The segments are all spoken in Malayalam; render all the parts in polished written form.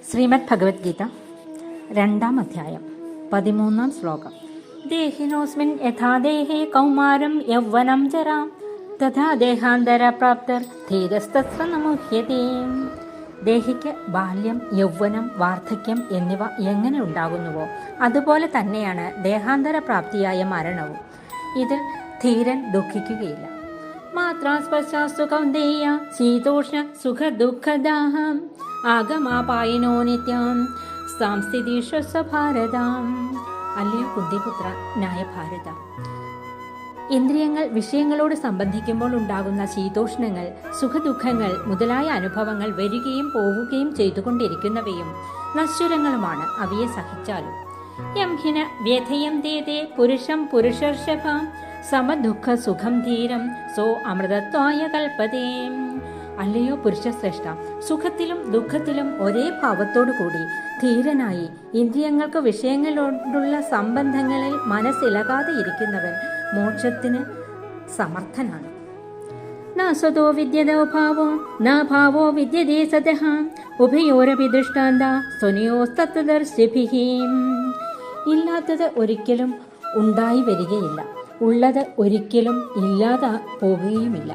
ശ്രീമദ് ഭഗവത്ഗീത 2-ാം അധ്യായം 13-ാം ശ്ലോകം. ദേഹിനോസ്മിൻ യഥാ ദേഹേ കൗമാരം യൗവനം ജരാ തഥാ ദേഹാന്തരപ്രാപ്തർ ധീരസ്തത്ര നമുഹ്യതേ. ദേഹിക്ക് ബാല്യം, യൗവനം, വാർദ്ധക്യം എന്നിവ എങ്ങനെ ഉണ്ടാകുന്നുവോ അതുപോലെ തന്നെയാണ് ദേഹാന്തരപ്രാപ്തിയായ മരണവും. ഇതിൽ ധീരൻ ദുഃഖിക്കുകയില്ല. മാത്രാസ്പർശാസ്തു കൗന്ദേയ ശീതോഷ്ണ സുഖ ദുഃഖദാഹം ആഗമാപായിനോ നിത്യം സംസ്ഥിതിഷ്വ ഭാരതം. അല്ലയോ കുന്തിപുത്ര ന്യായഭാരത, ഇന്ദ്രിയങ്ങൾ വിഷയങ്ങളോട് സംബന്ധിക്കുമ്പോൾ ഉണ്ടാകുന്ന ശീതോഷ്ണങ്ങൾ, സുഖദുഃഖങ്ങൾ മുതലായ അനുഭവങ്ങൾ വരികയും പോവുകയും ചെയ്തുകൊണ്ടിരിക്കുന്നവയും നശ്വരങ്ങളുമാണ്. അവയെ സഹിച്ചാലും യം ഹിന വ്യഥയം ദേദേ പുരുഷം പുരുഷർഷഭം സമദുഃഖ സുഖം ധീരം സോ അമൃതത്വായ കൽപ്പതേ. അല്ലയോ പുരുഷശ്രേഷ്ഠ, സുഖത്തിലും ദുഃഖത്തിലും ഒരേ ഭാവത്തോടു കൂടി ധീരനായി ഇന്ദ്രിയങ്ങൾക്ക് വിഷയങ്ങളോടുള്ള സംബന്ധങ്ങളിൽ മനസ്സിലകാതെ ഇരിക്കുന്നവൻ മോക്ഷത്തിന് സമർത്ഥനാണ്. നാസതോ വിദ്യതോ ഭാവോ ന ഭാവോ വിദ്യതേ സതഃ ഉഭയോരപി ദൃഷ്ടാന്ത സ്വനയോസ്തത്വദർശിഭിഃ. ഇല്ലാത്തത് ഒരിക്കലും ഉണ്ടായി വരികയില്ല, ഉള്ളത് ഒരിക്കലും ഇല്ലാതെ പോകുകയുമില്ല.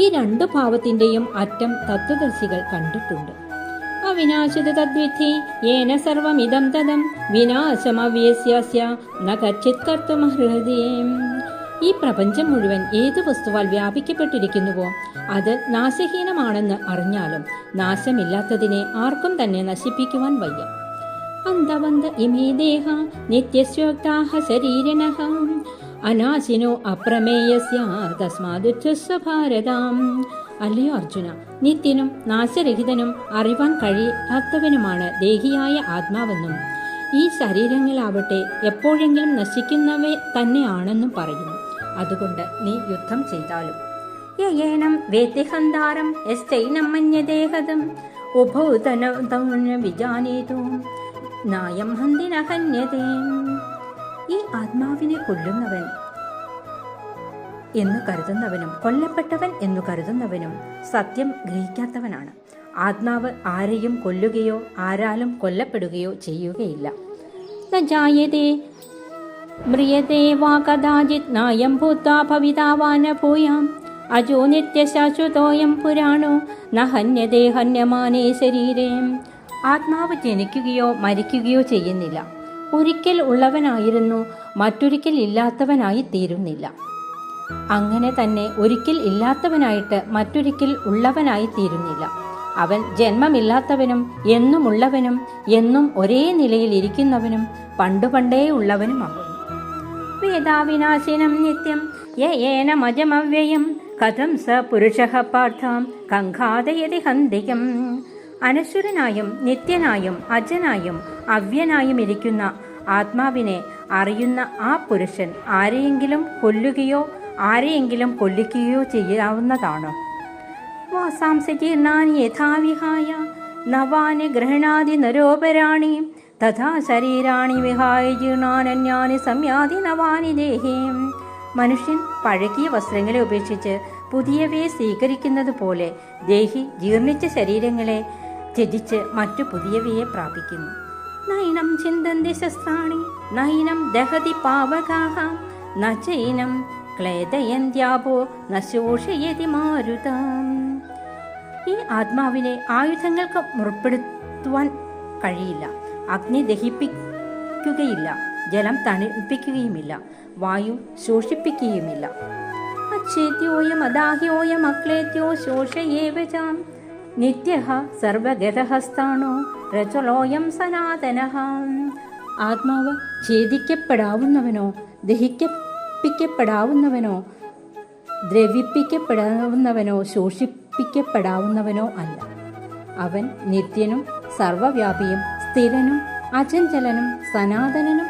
ഈ രണ്ടു ഭാവത്തിന്റെയും അറ്റം തത്വദർശികൾ കണ്ടിട്ടുണ്ട്. അവിനാശിത തദ്വിധി യേന സർവമിദം തദം വിനാശമവ്യസ്യസ്യ ന കച്ചിത് കർത്തുമർഹതി. ഈ പ്രപഞ്ചം മുഴുവൻ ഏത് വസ്തുവാൽ വ്യാപിക്കപ്പെട്ടിരിക്കുന്നുവോ അത് നാശഹീനമാണെന്ന് അറിഞ്ഞാലും നാശമില്ലാത്തതിനെ ആർക്കും തന്നെ നശിപ്പിക്കുവാൻ വയ്യ. അന്തവന്ത ഇമേ ദേഹ നിത്യസ്യോക്താഹ ശരീരിണഃ അനാശിനോ അപ്രമേയസ്യ തസ്മാദുച്ഛസ്വ ഭാരതം. അല്ലയോ അർജുന, നിത്യനും നാശരഹിതനും അറിവാൻ കഴിയാത്തവനുമാണ് ദേഹിയായ ആത്മാവെന്നും ഈ ശരീരങ്ങളാവട്ടെ എപ്പോഴെങ്കിലും നശിക്കുന്നവ തന്നെയാണെന്നും പറയുന്നു. അതുകൊണ്ട് നീ യുദ്ധം ചെയ്താലും യേനം വേത്തിഹന്താരം യശ്ചൈനം മന്യദേഹതം ഉഭൗ തനൗ വിജാനീതു നായം ഹന്തിന ഹന്യതേ. ഈ ആത്മാവിനെ കൊല്ലുന്നവൻ എന്നു കരുതുന്നവനും കൊല്ലപ്പെട്ടവൻ എന്നു കരുതുന്നവനും സത്യം ഗ്രഹിക്കാത്തവനാണ്. ആത്മാവ് ആരെയും കൊല്ലുകയോ ആരാലും കൊല്ലപ്പെടുകയോ ചെയ്യുകയില്ല. ന ജായതേ മ്രിയതേ വാ കദാചിത് നായം ഭൂത്വാ ഭവിതാ വാ ന ഭൂയാം അജോ നിത്യശാശ്വതോയം പുരാണോ ന ഹന്യതേ ഹന്യമാനേ ശരീരേ. ആത്മാവ് ജനിക്കുകയോ മരിക്കുകയോ ചെയ്യുന്നില്ല. ഒരിക്കൽ ഉള്ളവനായിരുന്നു മറ്റൊരിക്കൽ ഇല്ലാത്തവനായി തീരുന്നില്ല. അങ്ങനെ തന്നെ ഒരിക്കൽ ഇല്ലാത്തവനായിട്ട് മറ്റൊരിക്കൽ ഉള്ളവനായി തീരുന്നില്ല. അവൻ ജന്മമില്ലാത്തവനും എന്നുമുള്ളവനും എന്നും ഒരേ നിലയിൽ ഇരിക്കുന്നവനും പണ്ടുപണ്ടേ ഉള്ളവനുമാകുന്നു. വേദാവിനാശിനം നിത്യം യേനമജമവ്യയം കഥം സ പുരുഷഃ പാർത്ഥാം കങ്കാദയതി ഹന്തികം. അനശ്വരനായും നിത്യനായും അജനായും അവ്യനായും ഇരിക്കുന്ന ആത്മാവിനെ അറിയുന്ന ആ പുരുഷൻ ആരെയെങ്കിലും കൊല്ലുകയോ ആരെയെങ്കിലും കൊല്ലിക്കുകയോ ചെയ്യാവുന്നതാണോ? വാസാംസി ജീർണാനി യഥാവിഹായ നവാനി ഗൃഹണാതി നരോപരാണി തഥാ ശരീരാണി വിഹായ ജീർണാനന്യാനി സംയാതി നവാനി ദേഹേ. മനുഷ്യൻ പഴകിയ വസ്ത്രങ്ങളെ ഉപേക്ഷിച്ച് പുതിയവയെ സ്വീകരിക്കുന്നത് പോലെ ദേഹി ജീർണിച്ച ശരീരങ്ങളെ ത്യജിച്ച് മറ്റു പുതിയവയെ പ്രാപിക്കുന്നു. നൈനം ചിന്തന്തി ശസ്ത്രാണി നൈനം ദഹതി പാവകാഃ ന ചൈനം ക്ലേദയന്ത്യാപോ ന ശോഷയതി മാരുതം. ഈ ആത്മാവിനെ ആയുധങ്ങൾക്ക് മുറിപ്പെടുത്തുവാൻ കഴിയില്ല. അഗ്നി ദഹിപ്പിക്കുകയില്ല, ജലം തണുപ്പിക്കുകയുമില്ല, വായു ശോഷിപ്പിക്കുകയുമില്ല. അച്ഛേദ്യോയം അദാഹ്യോയം അക്ലേദ്യോ ശോഷയേവ ച നിത്യഃ സർവഗതഃസ്ഥാണോ രചലോയം സനാതനഃ. ആത്മാവ് ഛേദിക്കപ്പെടാവുന്നവനോ ദഹിപ്പിക്കപ്പെടാവുന്നവനോ ദ്രവിപ്പിക്കപ്പെടാവുന്നവനോ ശോഷിപ്പിക്കപ്പെടാവുന്നവനോ അല്ല. അവൻ നിത്യനും സർവവ്യാപിയും സ്ഥിരനും അചഞ്ചലനും സനാതനനും